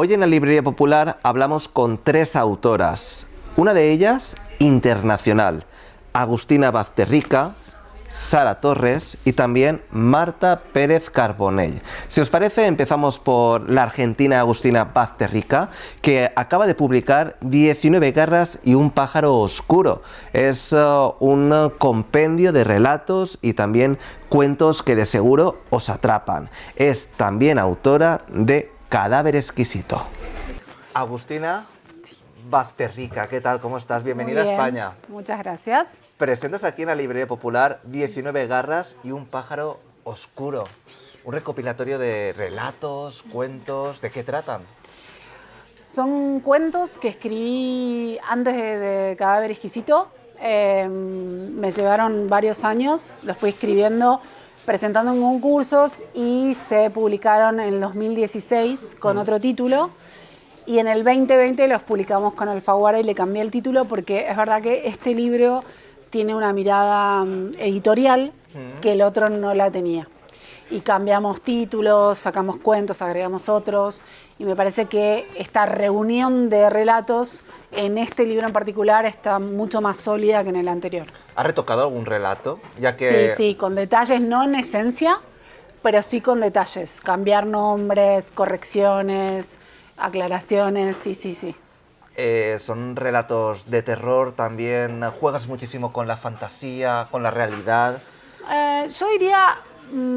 Hoy en la Librería Popular hablamos con tres autoras. Una de ellas, internacional, Agustina Bazterrica, Sara Torres y también Marta Pérez Carbonell. Si os parece, empezamos por la argentina Agustina Bazterrica, que acaba de publicar 19 garras y un pájaro oscuro. Es un compendio de relatos y también cuentos que de seguro os atrapan. Es también autora de Cadáver exquisito. Agustina Bazterrica, ¿qué tal? ¿Cómo estás? Bienvenida a España. Muchas gracias. Presentas aquí en la Librería Popular 19 garras y un pájaro oscuro. Un recopilatorio de relatos, cuentos. ¿De qué tratan? Son cuentos que escribí antes de Cadáver exquisito. Me llevaron varios años, los fui escribiendo, presentando en concursos y se publicaron en el 2016 con otro título. Y en el 2020 los publicamos con Alfaguara y le cambié el título porque es verdad que este libro tiene una mirada editorial que el otro no la tenía. Y cambiamos títulos, sacamos cuentos, agregamos otros. Y me parece que esta reunión de relatos en este libro en particular está mucho más sólida que en el anterior. ¿Has retocado algún relato? Ya que... Sí, con detalles, no en esencia, pero sí con detalles. Cambiar nombres, correcciones, aclaraciones, sí. Son relatos de terror también. ¿Juegas muchísimo con la fantasía, con la realidad? Yo diría,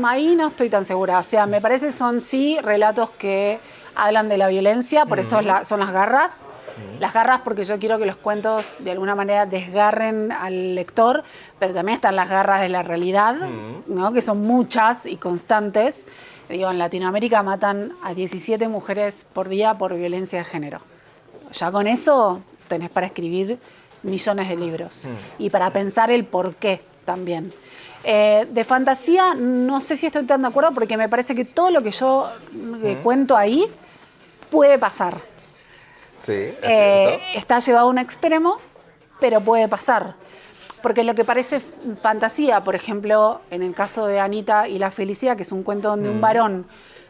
ahí no estoy tan segura. O sea, me parece son sí relatos que hablan de la violencia, por eso son las garras. Las garras porque yo quiero que los cuentos de alguna manera desgarren al lector, pero también están las garras de la realidad, ¿no? Que son muchas y constantes. Digo, en Latinoamérica matan a 17 mujeres por día por violencia de género. Ya con eso tenés para escribir millones de libros y para pensar el por qué también. De fantasía no sé si estoy tan de acuerdo porque me parece que todo lo que yo cuento ahí puede pasar. Sí, está llevado a un extremo, pero puede pasar. Porque lo que parece fantasía, por ejemplo, en el caso de Anita y la felicidad, que es un cuento donde un varón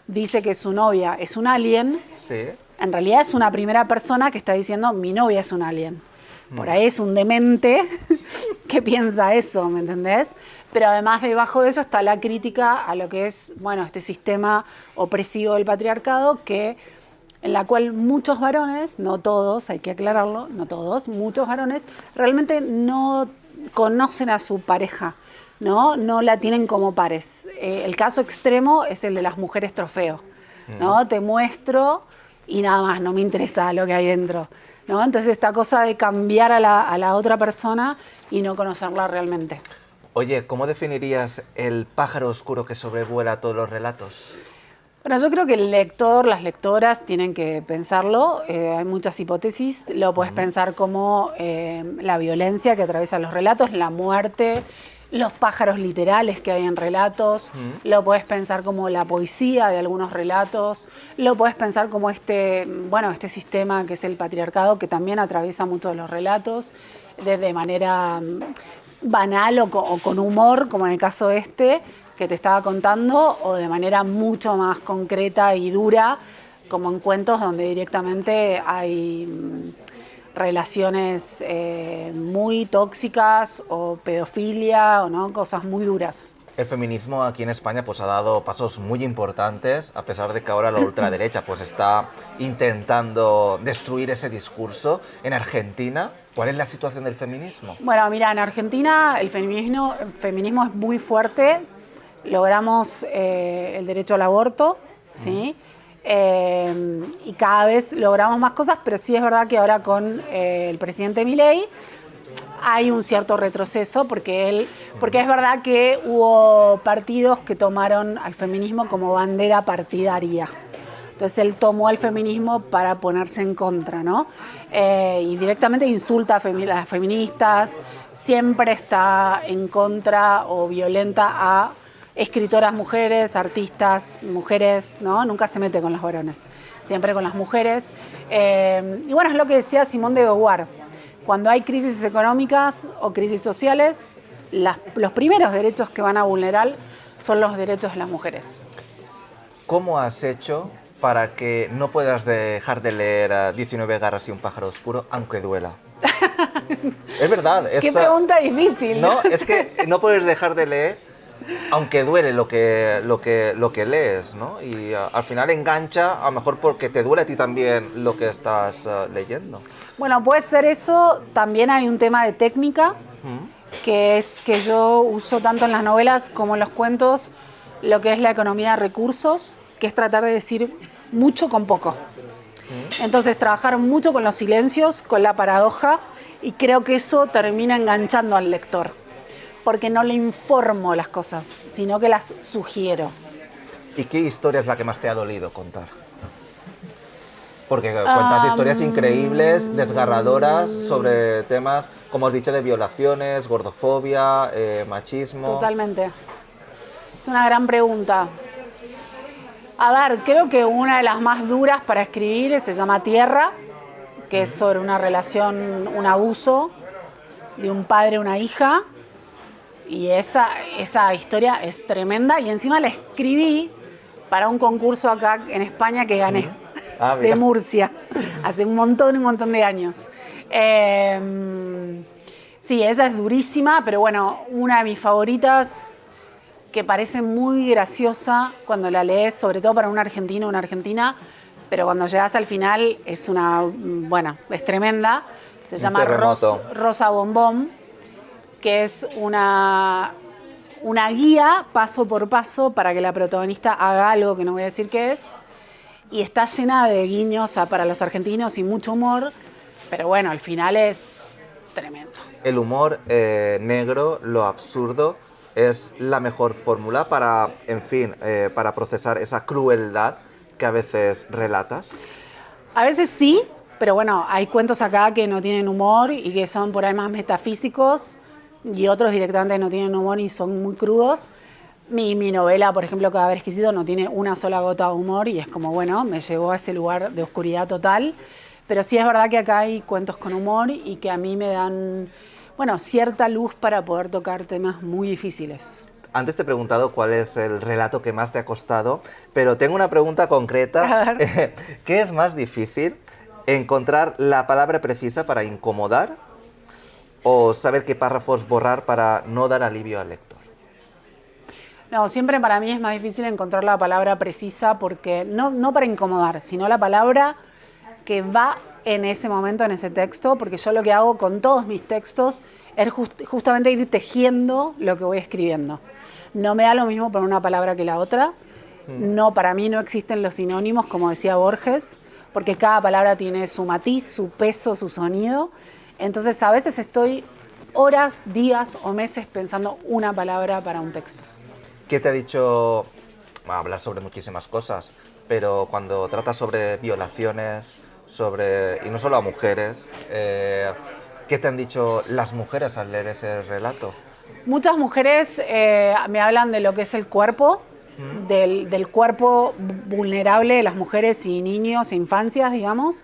dice que su novia es un alien, en realidad es una primera persona que está diciendo mi novia es un alien. Por ahí es un demente que piensa eso, ¿me entendés? Pero además debajo de eso está la crítica a lo que es, bueno, este sistema opresivo del patriarcado en la cual muchos varones, no todos, hay que aclararlo, no todos, muchos varones realmente no conocen a su pareja, ¿no? No la tienen como pares. El caso extremo es el de las mujeres trofeo, ¿no? Te muestro y nada más, no me interesa lo que hay dentro, ¿no? Entonces esta cosa de cambiar a la otra persona y no conocerla realmente. Oye, ¿cómo definirías el pájaro oscuro que sobrevuela todos los relatos? Bueno, yo creo que el lector, las lectoras tienen que pensarlo. Hay muchas hipótesis. Lo puedes pensar como la violencia que atraviesa los relatos, la muerte, los pájaros literales que hay en relatos. Lo puedes pensar como la poesía de algunos relatos. Lo puedes pensar como este sistema que es el patriarcado que también atraviesa muchos de los relatos de manera banal o con humor, como en el caso que te estaba contando, o de manera mucho más concreta y dura, como en cuentos donde directamente hay relaciones muy tóxicas o pedofilia o no, cosas muy duras. El feminismo aquí en España pues ha dado pasos muy importantes, a pesar de que ahora la ultraderecha pues está intentando destruir ese discurso. En Argentina, ¿cuál es la situación del feminismo? Bueno, mira, en Argentina el feminismo es muy fuerte. Logramos el derecho al aborto, ¿sí? Y cada vez logramos más cosas, pero sí es verdad que ahora con el presidente Milei hay un cierto retroceso, porque es verdad que hubo partidos que tomaron al feminismo como bandera partidaria. Entonces él tomó al feminismo para ponerse en contra, ¿no? Y directamente insulta a las feministas, siempre está en contra o violenta a escritoras mujeres, artistas mujeres, ¿no? Nunca se mete con los varones, siempre con las mujeres. Y bueno, es lo que decía Simone de Beauvoir. Cuando hay crisis económicas o crisis sociales, los primeros derechos que van a vulnerar son los derechos de las mujeres. ¿Cómo has hecho para que no puedas dejar de leer 19 garras y un pájaro oscuro, aunque duela? Es verdad. Qué pregunta difícil. No, es que no puedes dejar de leer aunque duele lo que lees, ¿no? Y al final engancha, a lo mejor porque te duele a ti también lo que estás leyendo. Bueno, puede ser eso. También hay un tema de técnica, que es que yo uso tanto en las novelas como en los cuentos lo que es la economía de recursos, que es tratar de decir mucho con poco. Entonces, trabajar mucho con los silencios, con la paradoja, y creo que eso termina enganchando al lector, porque no le informo las cosas, sino que las sugiero. ¿Y qué historia es la que más te ha dolido contar? Porque cuentas historias increíbles, desgarradoras, sobre temas, como has dicho, de violaciones, gordofobia, machismo. Totalmente. Es una gran pregunta. A ver, creo que una de las más duras para escribir se llama Tierra, que es sobre una relación, un abuso de un padre a una hija. Y esa historia es tremenda. Y encima la escribí para un concurso acá en España que gané, de Murcia, hace un montón de años. Sí, esa es durísima, pero bueno, una de mis favoritas, que parece muy graciosa cuando la lees, sobre todo para un argentino o una argentina, pero cuando llegas al final es es tremenda. Se llama Rosa Bombón, que es una guía paso por paso para que la protagonista haga algo que no voy a decir qué es, y está llena de guiños para los argentinos y mucho humor, pero bueno, al final es tremendo. El humor negro, lo absurdo, es la mejor fórmula para, en fin, para procesar esa crueldad que a veces relatas. A veces sí, pero bueno, hay cuentos acá que no tienen humor y que son por ahí más metafísicos, y otros directamente no tienen humor y son muy crudos. Mi novela, por ejemplo, Cadáver Exquisito, no tiene una sola gota de humor y es como, bueno, me llevó a ese lugar de oscuridad total. Pero sí es verdad que acá hay cuentos con humor y que a mí me dan, cierta luz para poder tocar temas muy difíciles. Antes te he preguntado cuál es el relato que más te ha costado, pero tengo una pregunta concreta. ¿Qué es más difícil? ¿Encontrar la palabra precisa para incomodar o saber qué párrafos borrar para no dar alivio al lector? No, siempre para mí es más difícil encontrar la palabra precisa, porque no para incomodar, sino la palabra que va en ese momento, en ese texto, porque yo lo que hago con todos mis textos es justamente ir tejiendo lo que voy escribiendo. No me da lo mismo poner una palabra que la otra. No, para mí no existen los sinónimos, como decía Borges, porque cada palabra tiene su matiz, su peso, su sonido. Entonces a veces estoy horas, días o meses pensando una palabra para un texto. ¿Qué te ha dicho? Hablar sobre muchísimas cosas, pero cuando tratas sobre violaciones, y no solo a mujeres, ¿qué te han dicho las mujeres al leer ese relato? Muchas mujeres me hablan de lo que es el cuerpo, del cuerpo vulnerable de las mujeres y niños e infancias, digamos.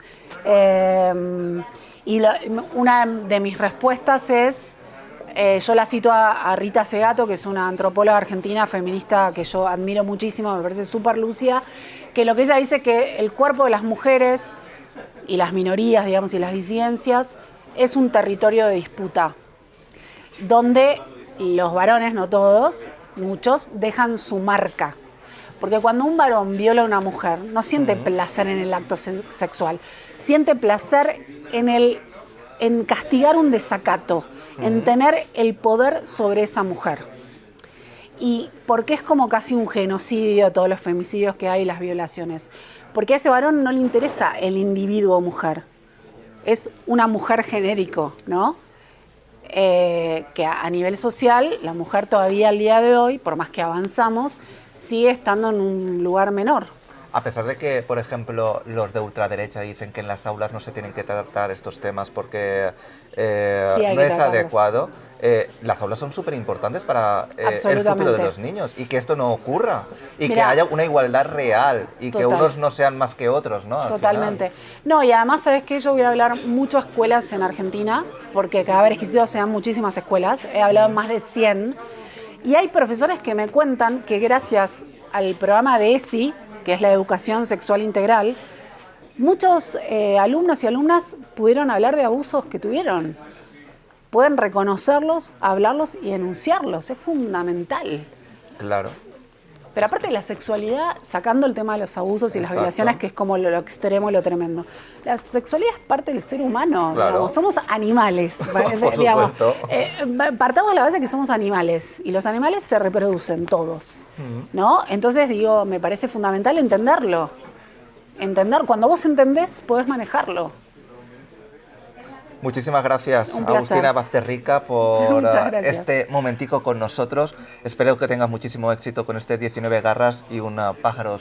Una de mis respuestas es, yo la cito a Rita Segato, que es una antropóloga argentina feminista que yo admiro muchísimo, me parece súper lúcida, que lo que ella dice es que el cuerpo de las mujeres y las minorías, digamos, y las disidencias es un territorio de disputa, donde los varones, no todos, muchos, dejan su marca. Porque cuando un varón viola a una mujer, no siente placer en el acto sexual, siente placer en castigar un desacato, en tener el poder sobre esa mujer. Y porque es como casi un genocidio todos los femicidios que hay y las violaciones. Porque a ese varón no le interesa el individuo mujer, es una mujer genérico, ¿no? Que a nivel social, la mujer todavía al día de hoy, por más que avanzamos, sigue estando en un lugar menor. A pesar de que, por ejemplo, los de ultraderecha dicen que en las aulas no se tienen que tratar estos temas porque no es adecuado, las aulas son súper importantes para el futuro de los niños y que esto no ocurra y que haya una igualdad real y que unos no sean más que otros, ¿no? Totalmente. No, y además, ¿sabes qué? Yo voy a hablar mucho de escuelas en Argentina, porque Cadáver Exquisito se dan muchísimas escuelas, he hablado en más de 100, y hay profesores que me cuentan que gracias al programa de ESI, que es la educación sexual integral, muchos alumnos y alumnas pudieron hablar de abusos que tuvieron. Pueden reconocerlos, hablarlos y denunciarlos. Es fundamental. Claro. Pero aparte de la sexualidad, sacando el tema de los abusos y las Exacto. violaciones, que es como lo extremo y lo tremendo, la sexualidad es parte del ser humano. Claro. Digamos, somos animales. Por digamos. supuesto. Partamos de la base que somos animales y los animales se reproducen todos, ¿no? Entonces, digo, me parece fundamental entenderlo. Cuando vos entendés, podés manejarlo. Muchísimas gracias, Un placer. Agustina Bazterrica, por Muchas gracias. este momentico con nosotros. Espero que tengas muchísimo éxito con este 19 garras y un pájaro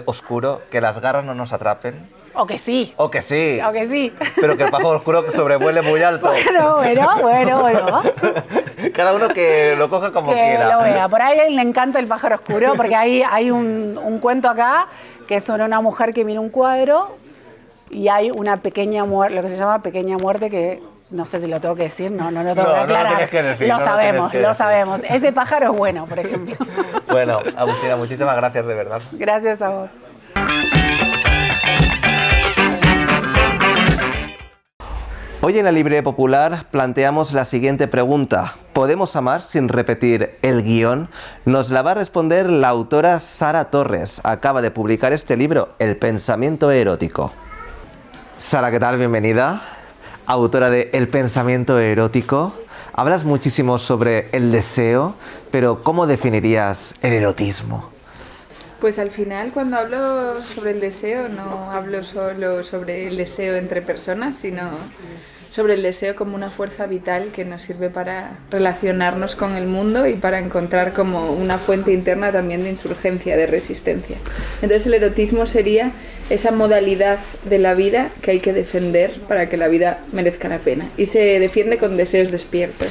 oscuro, que las garras no nos atrapen. O que sí. O que sí. O que sí. Pero que el pájaro oscuro que sobrevuele muy alto. Bueno. Cada uno que lo coja como Que quiera. lo vea. Por ahí le encanta el pájaro oscuro, porque hay un cuento acá que es sobre una mujer que mira un cuadro y hay una pequeña muerte, lo que se llama pequeña muerte, que no sé si lo tengo que decir, no lo tengo que aclarar. No lo tienes que decir, lo tienes que sabemos. Ese pájaro es bueno, por ejemplo. Bueno, Agustina, muchísimas gracias de verdad. Gracias a vos. Hoy en la Librería Popular planteamos la siguiente pregunta. ¿Podemos amar sin repetir el guión? Nos la va a responder la autora Sara Torres. Acaba de publicar este libro, El pensamiento erótico. Sara, ¿qué tal? Bienvenida. Autora de El pensamiento erótico. Hablas muchísimo sobre el deseo, pero ¿cómo definirías el erotismo? Pues al final, cuando hablo sobre el deseo, no hablo solo sobre el deseo entre personas, sino sobre el deseo como una fuerza vital que nos sirve para relacionarnos con el mundo y para encontrar como una fuente interna también de insurgencia, de resistencia. Entonces el erotismo sería esa modalidad de la vida que hay que defender para que la vida merezca la pena. Y se defiende con deseos despiertos.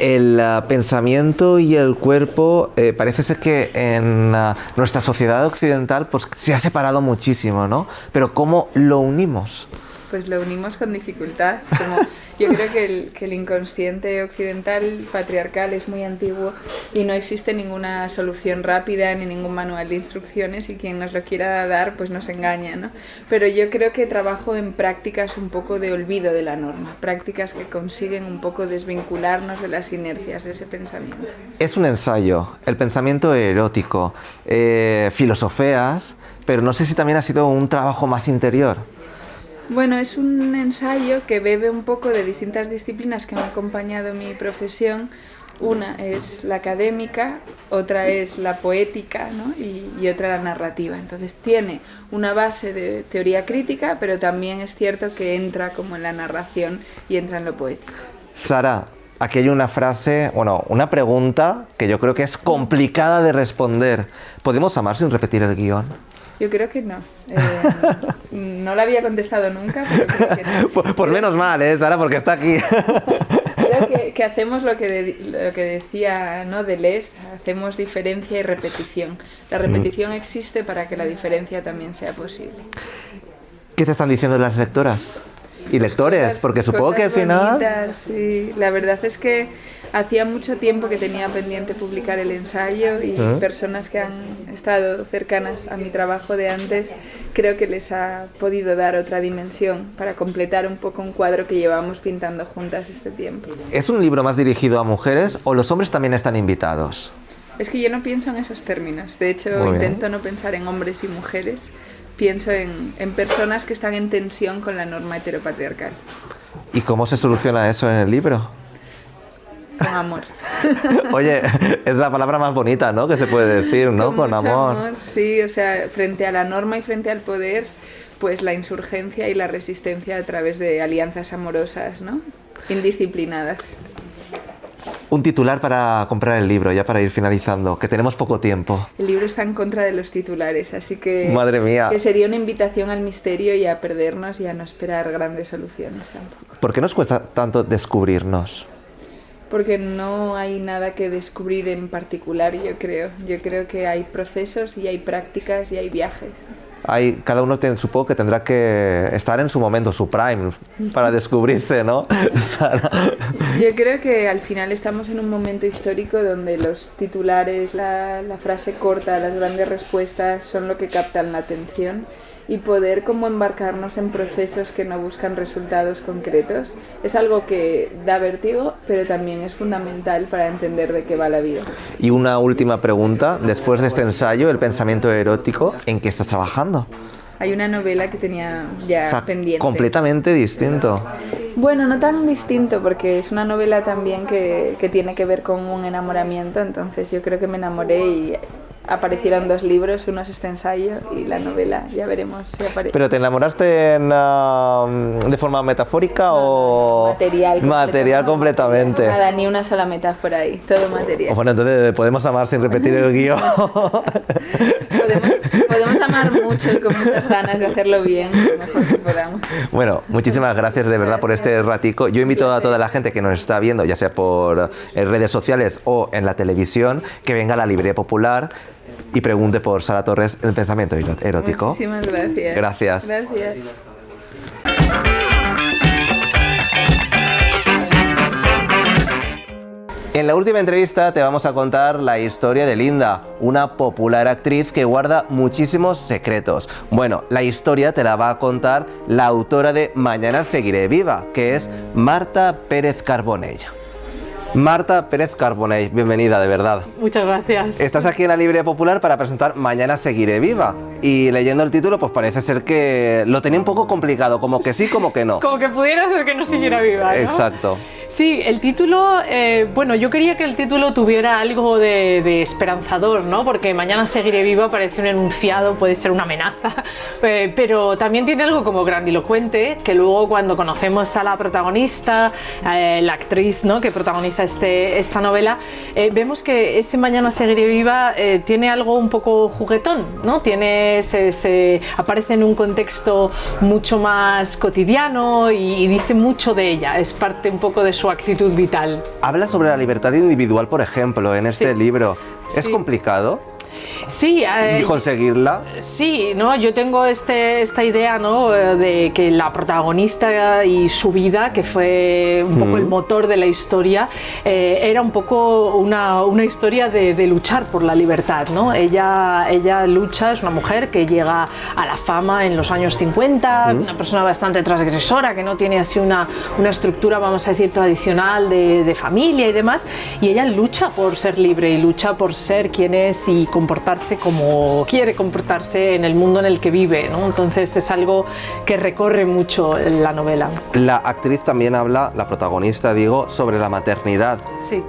El pensamiento y el cuerpo parece ser que en nuestra sociedad occidental pues, se ha separado muchísimo, ¿no? Pero ¿cómo lo unimos? Pues lo unimos con dificultad. Como yo creo que el inconsciente occidental patriarcal es muy antiguo y no existe ninguna solución rápida ni ningún manual de instrucciones, y quien nos lo quiera dar pues nos engaña, ¿no? Pero yo creo que trabajo en prácticas un poco de olvido de la norma, prácticas que consiguen un poco desvincularnos de las inercias de ese pensamiento. Es un ensayo, el pensamiento erótico, filosofeas, pero no sé si también ha sido un trabajo más interior. Bueno, es un ensayo que bebe un poco de distintas disciplinas que han acompañado en mi profesión. Una es la académica, otra es la poética, ¿no? y otra la narrativa. Entonces tiene una base de teoría crítica, pero también es cierto que entra como en la narración y entra en lo poético. Sara, aquí hay una frase, una pregunta que yo creo que es complicada de responder. ¿Podemos amar sin repetir el guión? Yo creo que no. No la había contestado nunca, pero creo que no. Por menos mal, Sara, porque está aquí. Creo que hacemos lo que decía, ¿no?, Deleuze, hacemos diferencia y repetición. La repetición existe para que la diferencia también sea posible. ¿Qué te están diciendo las lectoras? Y lectores, porque supongo que al final... Bonitas, sí. La verdad es que hacía mucho tiempo que tenía pendiente publicar el ensayo y personas que han estado cercanas a mi trabajo de antes, creo que les ha podido dar otra dimensión para completar un poco un cuadro que llevamos pintando juntas este tiempo. ¿Es un libro más dirigido a mujeres o los hombres también están invitados? Es que yo no pienso en esos términos, de hecho Muy bien. intento no pensar en hombres y mujeres, pienso en personas que están en tensión con la norma heteropatriarcal. ¿Y cómo se soluciona eso en el libro? Con amor. Oye, es la palabra más bonita, ¿no?, que se puede decir, ¿no? Con mucho amor. Sí, o sea, frente a la norma y frente al poder, pues la insurgencia y la resistencia a través de alianzas amorosas, ¿no?, indisciplinadas. Un titular para comprar el libro, ya para ir finalizando, que tenemos poco tiempo. El libro está en contra de los titulares, así que, Madre mía. que sería una invitación al misterio y a perdernos y a no esperar grandes soluciones tampoco. ¿Por qué nos cuesta tanto descubrirnos? Porque no hay nada que descubrir en particular, yo creo. Yo creo que hay procesos y hay prácticas y hay viajes. cada uno supongo que tendrá que estar en su momento, su prime, para descubrirse, ¿no? Sara. Yo creo que al final estamos en un momento histórico donde los titulares, la frase corta, las grandes respuestas son lo que captan la atención, y poder como embarcarnos en procesos que no buscan resultados concretos es algo que da vértigo, pero también es fundamental para entender de qué va la vida. Y una última pregunta, después de este ensayo, el pensamiento erótico, ¿en qué estás trabajando? Hay una novela que tenía ya pendiente. Completamente distinto. Bueno, no tan distinto, porque es una novela también que tiene que ver con un enamoramiento, entonces yo creo que me enamoré y aparecieron 2 libros, uno es este ensayo y la novela, ya veremos si aparece. ¿Pero te enamoraste de forma metafórica o...? Material completamente. Nada, ni una sola metáfora ahí, todo material. Bueno, entonces podemos amar sin repetir el guión. Podemos amar mucho y con muchas ganas de hacerlo bien, lo mejor que podamos. Bueno, muchísimas gracias de verdad por este ratico. Yo invito a toda la gente que nos está viendo, ya sea por redes sociales o en la televisión, que venga a la Librería Popular y pregunte por Sara Torres el pensamiento erótico. Muchísimas gracias. Gracias. Gracias. En la última entrevista te vamos a contar la historia de Linda, una popular actriz que guarda muchísimos secretos. Bueno, la historia te la va a contar la autora de Mañana seguiré viva, que es Marta Pérez Carbonell. Marta Pérez Carbonell, bienvenida, de verdad. Muchas gracias. Estás aquí en la Librería Popular para presentar Mañana seguiré viva. Y leyendo el título, pues parece ser que lo tenía un poco complicado, como que sí, como que no. Como que pudiera ser que no siguiera viva, ¿no? Exacto. Sí, el título, bueno, yo quería que el título tuviera algo de esperanzador, ¿no? Porque Mañana seguiré viva parece un enunciado, puede ser una amenaza, pero también tiene algo como grandilocuente, que luego cuando conocemos a la protagonista, la actriz, ¿no?, que protagoniza esta novela, vemos que ese Mañana seguiré viva tiene algo un poco juguetón, ¿no? Se aparece en un contexto mucho más cotidiano y dice mucho de ella, es parte un poco de su actitud vital. Habla sobre la libertad individual, por ejemplo, en este libro. ¿Es complicado? Sí, conseguirla. Sí, ¿no? Yo tengo esta idea, ¿no?, de que la protagonista y su vida, que fue un poco el motor de la historia, era un poco una historia de luchar por la libertad, ¿no? Ella lucha, es una mujer que llega a la fama en los años 50, una persona bastante transgresora, que no tiene así una estructura, vamos a decir, tradicional de familia y demás, y ella lucha por ser libre y lucha por ser quien es y comportarse como quiere comportarse en el mundo en el que vive, ¿no? Entonces es algo que recorre mucho la novela. La actriz también habla, la protagonista, digo, sobre la maternidad. Sí.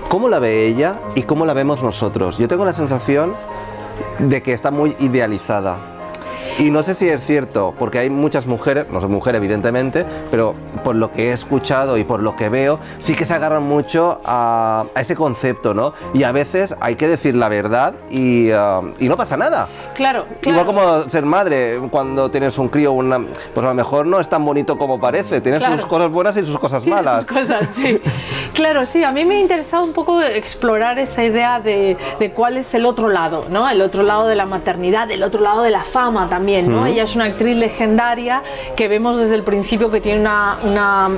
¿Cómo la ve ella y cómo la vemos nosotros? Yo tengo la sensación de que está muy idealizada. Y no sé si es cierto, porque hay muchas mujeres, no soy mujer evidentemente, pero por lo que he escuchado y por lo que veo, sí que se agarran mucho a ese concepto, ¿no? Y a veces hay que decir la verdad y no pasa nada. Claro. Igual como ser madre, cuando tienes un crío, pues a lo mejor no es tan bonito como parece, tiene sus cosas buenas y sus cosas malas. Sus cosas, sí. Claro, sí, a mí me ha interesado un poco explorar esa idea de cuál es el otro lado, ¿no? El otro lado de la maternidad, el otro lado de la fama también, ¿no? Ella es una actriz legendaria que vemos desde el principio que tiene una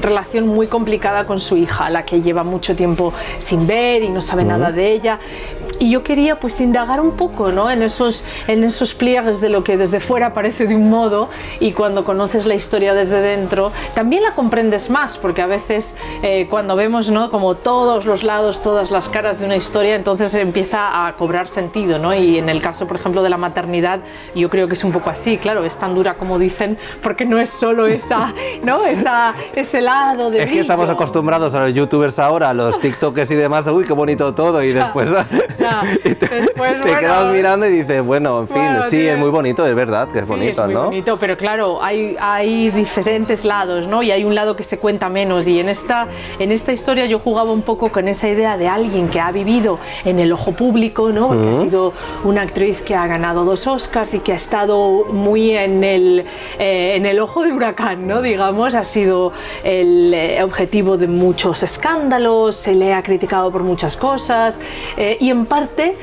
relación muy complicada con su hija, la que lleva mucho tiempo sin ver y no sabe nada de ella. Y yo quería pues indagar un poco, ¿no?, en esos pliegues de lo que desde fuera parece de un modo y cuando conoces la historia desde dentro también la comprendes más, porque a veces cuando vemos, ¿no?, como todos los lados, todas las caras de una historia, entonces empieza a cobrar sentido, ¿no? Y en el caso, por ejemplo, de la maternidad, yo creo que es un poco así, claro, es tan dura como dicen, porque no es solo ¿no?, ese lado de brillo. Es que estamos acostumbrados a los youtubers ahora, a los tiktokers y demás, uy, qué bonito todo, y después te quedas mirando y dices, bueno, en fin, sí, es muy bonito, es verdad que es bonito, es muy bonito, pero claro, hay diferentes lados, ¿no? Y hay un lado que se cuenta menos, y en esta historia yo jugaba un poco con esa idea de alguien que ha vivido en el ojo público, ¿no? Porque ha sido una actriz que ha ganado 2 Oscars y que ha estado muy en el ojo del huracán, ¿no? Digamos, ha sido el objetivo de muchos escándalos, se le ha criticado por muchas cosas, y en parte,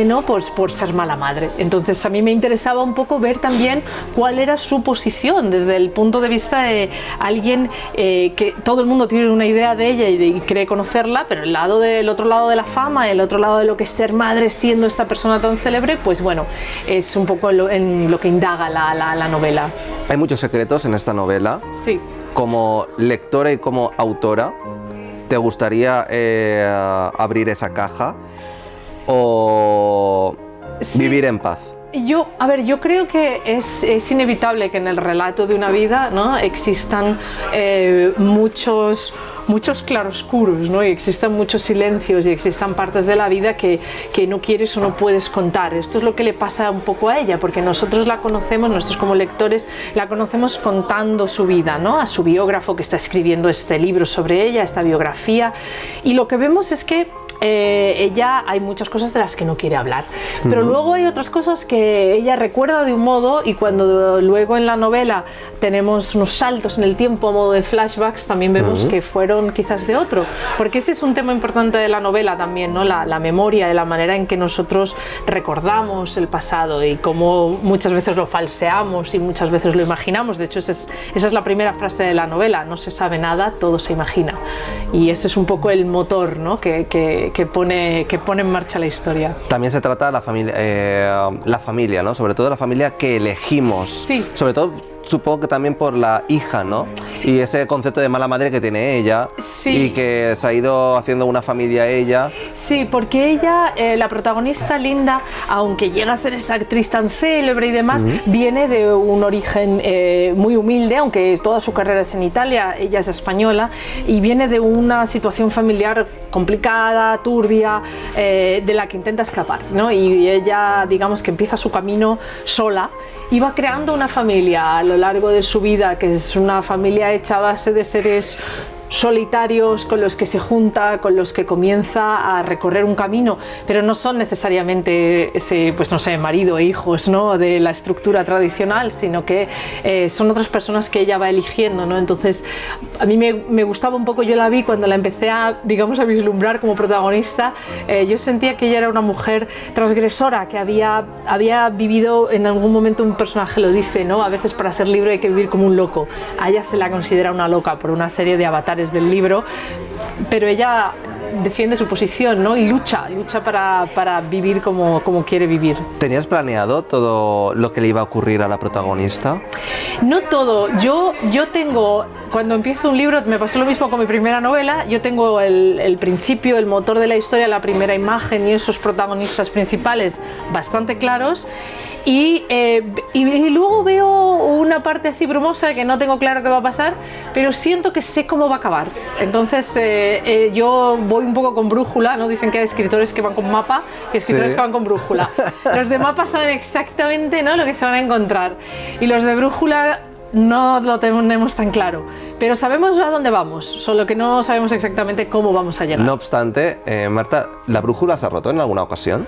¿no? Pues por ser mala madre. Entonces a mí me interesaba un poco ver también cuál era su posición desde el punto de vista de alguien que todo el mundo tiene una idea de ella y cree conocerla, pero el otro lado de la fama, el otro lado de lo que es ser madre siendo esta persona tan célebre, pues bueno, es un poco en lo que indaga la novela. Hay muchos secretos en esta novela. Sí. Como lectora y como autora, ¿te gustaría abrir esa caja o vivir en paz? Yo creo que es inevitable que en el relato de una vida, ¿no? Existan muchos claroscuros, ¿no? Y existan muchos silencios y existan partes de la vida que no quieres o no puedes contar. Esto es lo que le pasa un poco a ella, porque nosotros la conocemos, nosotros como lectores la conocemos contando su vida, ¿no? A su biógrafo que está escribiendo este libro sobre ella, esta biografía, y lo que vemos es que ella hay muchas cosas de las que no quiere hablar, pero luego hay otras cosas que ella recuerda de un modo, y cuando luego en la novela tenemos unos saltos en el tiempo a modo de flashbacks, también vemos que fueron quizás de otro, porque ese es un tema importante de la novela también, ¿no? La memoria y la manera en que nosotros recordamos el pasado y cómo muchas veces lo falseamos y muchas veces lo imaginamos. De hecho esa es la primera frase de la novela: no se sabe nada, todo se imagina, y ese es un poco el motor, ¿no? que pone en marcha la historia. También se trata de la familia, ¿no? Sobre todo la familia que elegimos. Sí. Sobre todo, supongo que también por la hija, ¿no? Y ese concepto de mala madre que tiene ella. Sí. Y que se ha ido haciendo una familia ella. Sí, porque ella, la protagonista Linda, aunque llega a ser esta actriz tan célebre y demás, viene de un origen muy humilde, aunque toda su carrera es en Italia, ella es española, y viene de una situación familiar complicada, turbia, de la que intenta escapar, ¿no? Y ella, digamos que empieza su camino sola y va creando una familia a lo largo de su vida, que es una familia hecha a base de seres solitarios con los que se junta, con los que comienza a recorrer un camino, pero no son necesariamente ese, pues no sé, marido e hijos, ¿no? De la estructura tradicional, sino que son otras personas que ella va eligiendo, ¿no? Entonces a mí me gustaba un poco, yo la vi cuando la empecé a vislumbrar como protagonista, yo sentía que ella era una mujer transgresora, que había vivido en algún momento, un personaje lo dice, ¿no? A veces para ser libre hay que vivir como un loco. A ella se la considera una loca por una serie de avatares del libro, pero ella defiende su posición, ¿no? Y lucha para vivir como quiere vivir. ¿Tenías planeado todo lo que le iba a ocurrir a la protagonista? No todo. Yo tengo, cuando empiezo un libro, me pasó lo mismo con mi primera novela, yo tengo el principio, el motor de la historia, la primera imagen y esos protagonistas principales bastante claros. Y luego veo una parte así brumosa que no tengo claro qué va a pasar, pero siento que sé cómo va a acabar. Entonces yo voy un poco con brújula, ¿no? Dicen que hay escritores que van con mapa y escritores que van con brújula. Los de mapa saben exactamente, ¿no? Lo que se van a encontrar, y los de brújula no lo tenemos tan claro, pero sabemos a dónde vamos, solo que no sabemos exactamente cómo vamos a llegar. No obstante, Marta, ¿la brújula se ha roto en alguna ocasión?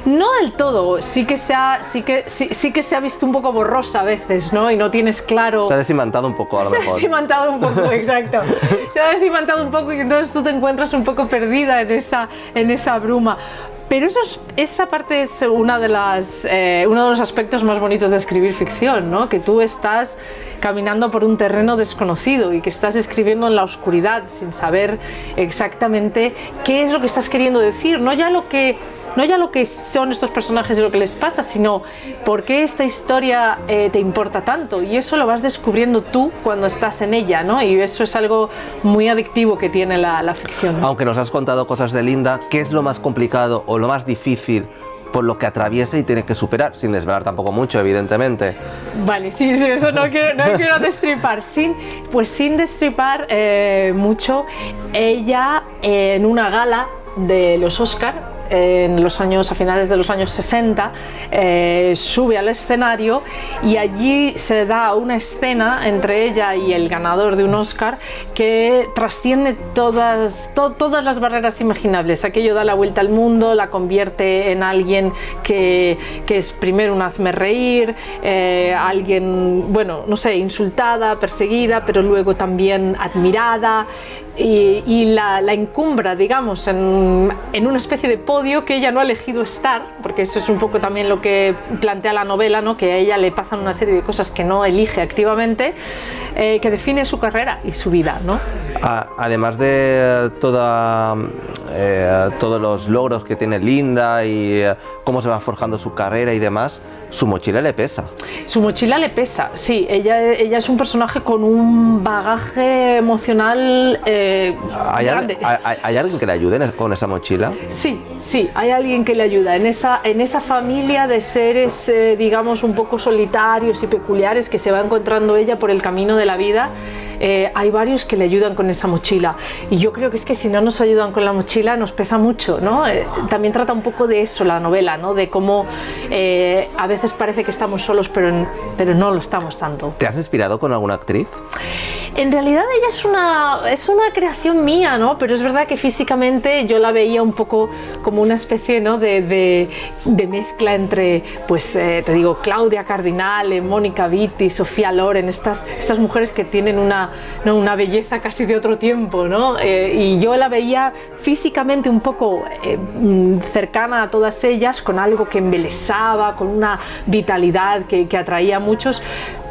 No del todo, sí que se ha visto un poco borrosa a veces, ¿no? Y no tienes claro. Se ha desimantado un poco, a lo mejor. Se ha desimantado un poco, exacto. Se ha desimantado un poco y entonces tú te encuentras un poco perdida en esa bruma. Pero esa parte es uno de los aspectos más bonitos de escribir ficción, ¿no? Que tú estás caminando por un terreno desconocido y que estás escribiendo en la oscuridad sin saber exactamente qué es lo que estás queriendo decir, no ya lo que son estos personajes y lo que les pasa, sino por qué esta historia te importa tanto, y eso lo vas descubriendo tú cuando estás en ella, ¿no? Y eso es algo muy adictivo que tiene la ficción. Aunque nos has contado cosas de Linda, ¿qué es lo más complicado o lo más difícil por lo que atraviesa y tiene que superar? Sin desvelar tampoco mucho, evidentemente. Vale, sí, eso no quiero destripar. Sin destripar mucho, ella en una gala de los Oscar, a finales de los años 60, sube al escenario y allí se da una escena entre ella y el ganador de un Oscar que trasciende todas las barreras imaginables. Aquello da la vuelta al mundo, la convierte en alguien que es primero un hazmerreír, alguien, bueno, no sé, insultada, perseguida, pero luego también admirada. y la encumbra, digamos, en una especie de podio que ella no ha elegido estar, porque eso es un poco también lo que plantea la novela, ¿no? Que a ella le pasan una serie de cosas que no elige activamente, que define su carrera y su vida, ¿no? Además de todos los logros que tiene Linda y cómo se va forjando su carrera y demás, su mochila le pesa. Su mochila le pesa, sí. Ella es un personaje con un bagaje emocional grande. ¿Hay alguien que le ayude con esa mochila? Sí, hay alguien que le ayuda. En esa familia de seres, digamos, un poco solitarios y peculiares que se va encontrando ella por el camino de la vida, hay varios que le ayudan con esa mochila. Y yo creo que es que si no nos ayudan con la mochila nos pesa mucho, ¿no? También trata un poco de eso la novela, ¿no? De cómo a veces parece que estamos solos, pero no lo estamos tanto. ¿Te has inspirado con alguna actriz? En realidad ella es una creación mía, ¿no? Pero es verdad que físicamente yo la veía un poco como una especie, ¿no? de mezcla entre, pues, te digo, Claudia Cardinale, Mónica Vitti, Sofía Loren, estas mujeres que tienen una belleza casi de otro tiempo, ¿no? Y yo la veía físicamente un poco cercana a todas ellas, con algo que embelesaba, con una vitalidad que atraía a muchos.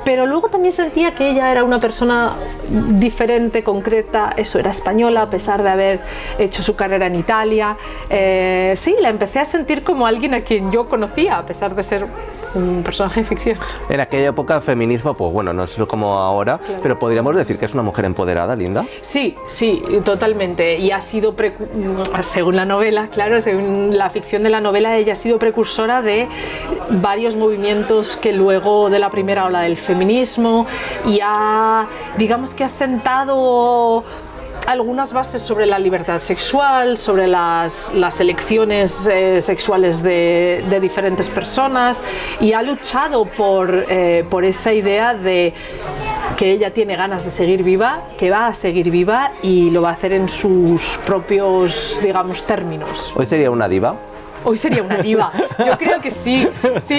Pero luego también sentía que ella era una persona diferente, concreta, eso, era española a pesar de haber hecho su carrera en Italia. Sí, la empecé a sentir como alguien a quien yo conocía, a pesar de ser un personaje de ficción. En aquella época el feminismo, pues bueno, no es como ahora, claro. Pero podríamos decir que es una mujer empoderada, Linda. Sí, totalmente. Y ha sido, según la novela, claro, según la ficción de la novela, ella ha sido precursora de varios movimientos que luego de la primera ola del feminismo, y digamos que ha sentado algunas bases sobre la libertad sexual, sobre las elecciones sexuales de diferentes personas, y ha luchado por esa idea de que ella tiene ganas de seguir viva, que va a seguir viva y lo va a hacer en sus propios, digamos, términos. ¿Hoy sería una diva? Hoy sería una diva, yo creo que sí,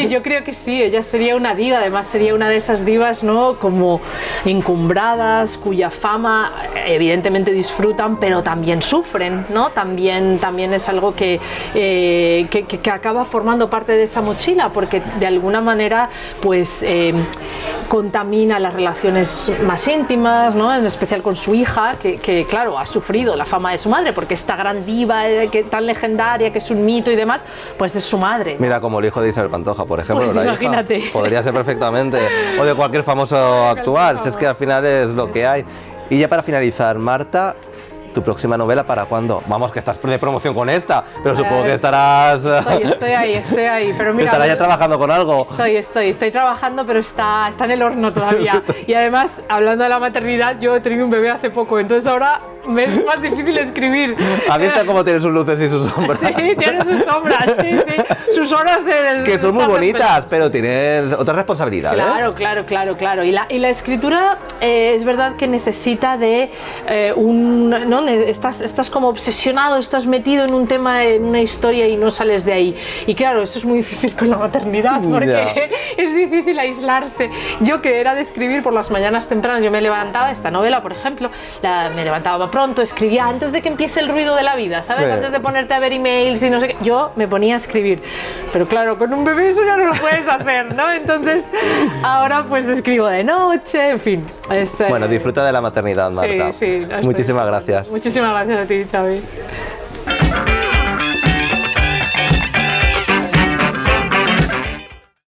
yo creo que sí, ella sería una diva, además sería una de esas divas, ¿no? Como encumbradas, cuya fama evidentemente disfrutan, pero también sufren, ¿no? También es algo que acaba formando parte de esa mochila, porque de alguna manera, pues, contamina las relaciones más íntimas, ¿no? En especial con su hija, que claro, ha sufrido la fama de su madre, porque esta gran diva tan legendaria, que es un mito y demás, pues es su madre. Mira, como el hijo de Isabel Pantoja, por ejemplo, pues la imagínate. Hija, podría ser perfectamente, o de cualquier famoso actual, si es que al final es lo que hay. Y ya para finalizar, Marta, ¿tu próxima novela para cuándo? Vamos, que estás de promoción con esta, pero supongo que estarás... Estoy ahí, pero mira... ¿Estarás ya trabajando con algo? Estoy trabajando, pero está en el horno todavía. Y además, hablando de la maternidad, yo he tenido un bebé hace poco, entonces ahora me es más difícil escribir. ¿Has visto cómo tiene sus luces y sus sombras? Sí, tiene sus sombras, sí. Sus horas de... Que son muy bonitas, pero tienen otras responsabilidades. Claro. Y la escritura es verdad que necesita de ¿no? Estás como obsesionado, estás metido en un tema, en una historia y no sales de ahí. Y claro, eso es muy difícil con la maternidad, porque es difícil aislarse. Yo, que era de escribir por las mañanas tempranas, yo me levantaba, esta novela, por ejemplo, me levantaba pronto, escribía antes de que empiece el ruido de la vida, ¿sabes? Sí. Antes de ponerte a ver emails y no sé qué, yo me ponía a escribir. Pero claro, con un bebé eso ya no lo puedes hacer, ¿no? Entonces, ahora pues escribo de noche, en fin. Bueno, disfruta de la maternidad, Marta. Sí. Muchísimas gracias. Muchísimas gracias a ti, Xavi.